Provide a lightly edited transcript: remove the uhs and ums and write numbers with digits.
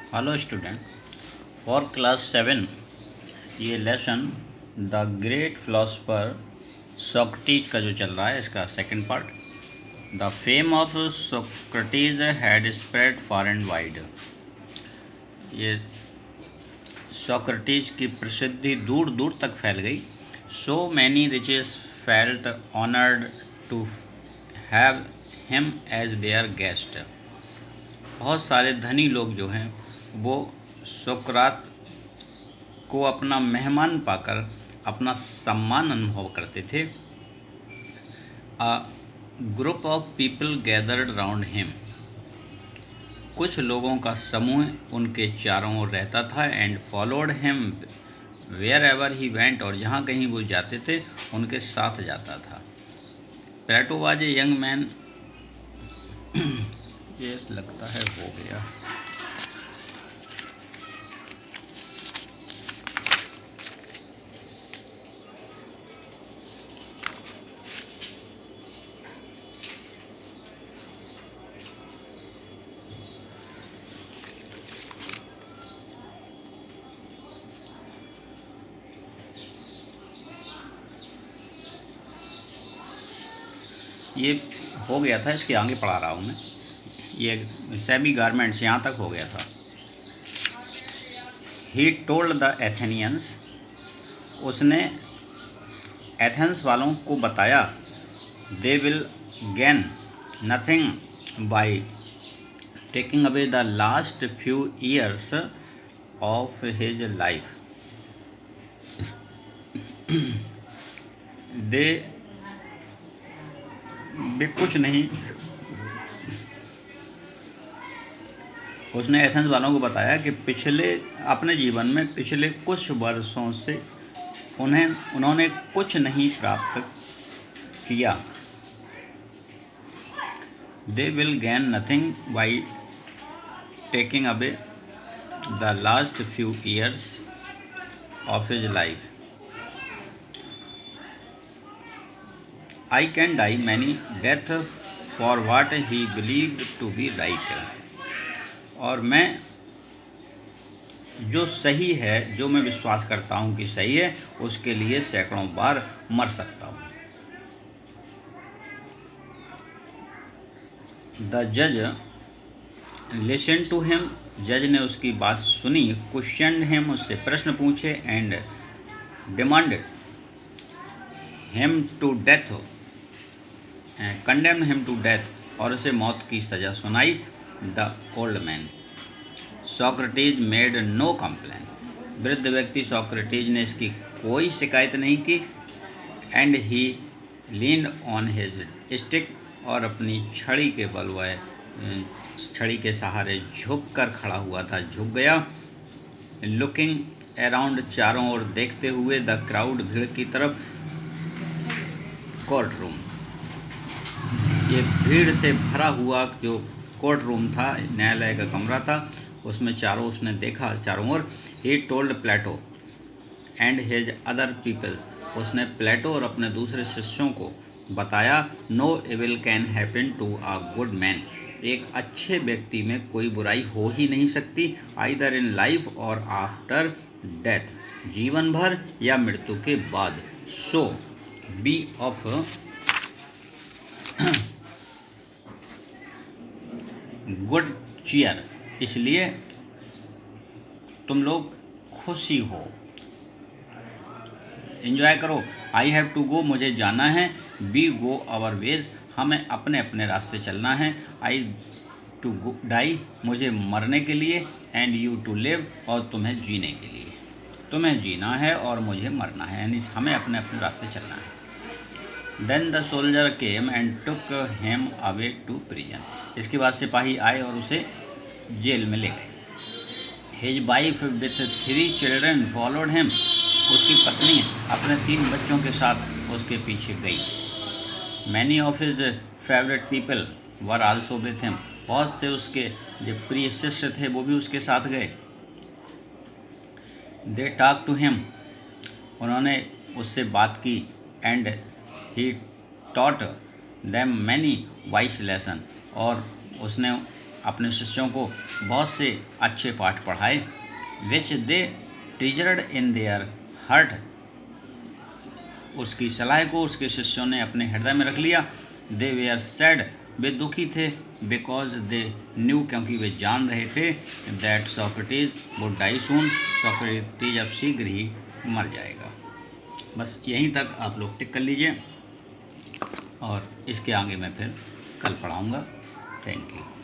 Hello student, for class 7 ये lesson the great philosopher Socrates का जो चल रहा है इसका second part. The fame of Socrates had spread far and wide. ये सोक्रेटिस की प्रसिद्धि दूर दूर तक फैल गई। So many riches felt honoured to have him as their guest. बहुत सारे धनी लोग जो हैं वो सोक्रात को अपना मेहमान पाकर अपना सम्मान अनुभव करते थे। A group of people gathered round him. कुछ लोगों का समूह उनके चारों ओर रहता था। And followed him wherever he went. और जहाँ कहीं वो जाते थे उनके साथ जाता था। प्लेटो वाज ए यंग मैन। ये लगता है हो गया। ये हो गया था, इसके आगे पढ़ा रहा हूँ मैं। ये सेमी गारमेंट्स यहाँ तक हो गया था। He told the Athenians. उसने एथेंस वालों को बताया, they will gain nothing by taking away the last few years of his life. वे कुछ नहीं। उसने एथेंस वालों को बताया कि अपने जीवन में पिछले कुछ वर्षों से उन्होंने कुछ नहीं प्राप्त किया। They will gain nothing by taking away the last few years of his life. I can die many death for what he believed to be right. और मैं जो सही है, जो मैं विश्वास करता हूँ कि सही है, उसके लिए सैकड़ों बार मर सकता हूँ। द जज लिसन टू हिम। जज ने उसकी बात सुनी। क्वेश्चन हिम, उससे प्रश्न पूछे। And demanded him to death, condemned him to death. और उसे मौत की सज़ा सुनाई। The old man Socrates made no complain. वृद्ध व्यक्ति सोक्रेटिस ने इसकी कोई शिकायत नहीं की। And he leaned on his stick. और अपनी छड़ी के बल वह छड़ी के सहारे झुक कर खड़ा हुआ था, झुक गया। लुकिंग अराउंड, चारों ओर देखते हुए। द क्राउड, भीड़ की तरफ। कोर्ट रूम, ये भीड़ से भरा हुआ जो कोर्ट रूम था, न्यायालय का कमरा था, उसमें उसने देखा चारों ओर। He told Plato and his other people. उसने प्लेटो और अपने दूसरे शिष्यों को बताया, no evil can happen to a good man. एक अच्छे व्यक्ति में कोई बुराई हो ही नहीं सकती। आइदर इन लाइफ और आफ्टर डेथ, जीवन भर या मृत्यु के बाद। सो बी ऑफ गुड चीयर। इसलिए तुम लोग खुशी हो, एंजॉय करो। आई हैव टू गो, मुझे जाना है। बी गो आवर वेज, हमें अपने अपने रास्ते चलना है। आई टू डाई, मुझे मरने के लिए। एंड यू टू लिव, और तुम्हें जीने के लिए। तुम्हें जीना है और मुझे मरना है, यानी हमें अपने अपने रास्ते चलना है। Then the soldier came and took him away to prison. इसके बाद सिपाही आए और उसे जेल में ले गए। His wife with 3 children followed him. उसकी पत्नी अपने 3 बच्चों के साथ उसके पीछे गई। Many of his favourite people were also with him. बहुत से उसके जो प्रिय शिष्य थे वो भी उसके साथ गए। दे टॉक टू हिम, उन्होंने उससे बात की। And he taught them many vice lesson, और उसने अपने शिष्यों को बहुत से अच्छे पाठ पढ़ाए, विच दे ट्रेजर्ड इन देयर हार्ट, उसकी सलाह को उसके शिष्यों ने अपने हृदय में रख लिया। दे वेयर सैड, वे दुखी थे, बिकॉज दे न्यू, क्योंकि वे जान रहे थे, that Socrates would die soon, Socrates अब शीघ्र ही मर जाएगा। बस यहीं तक आप लोग टिक कर लीजिए और इसके आगे मैं फिर कल पढ़ाऊँगा। Thank you.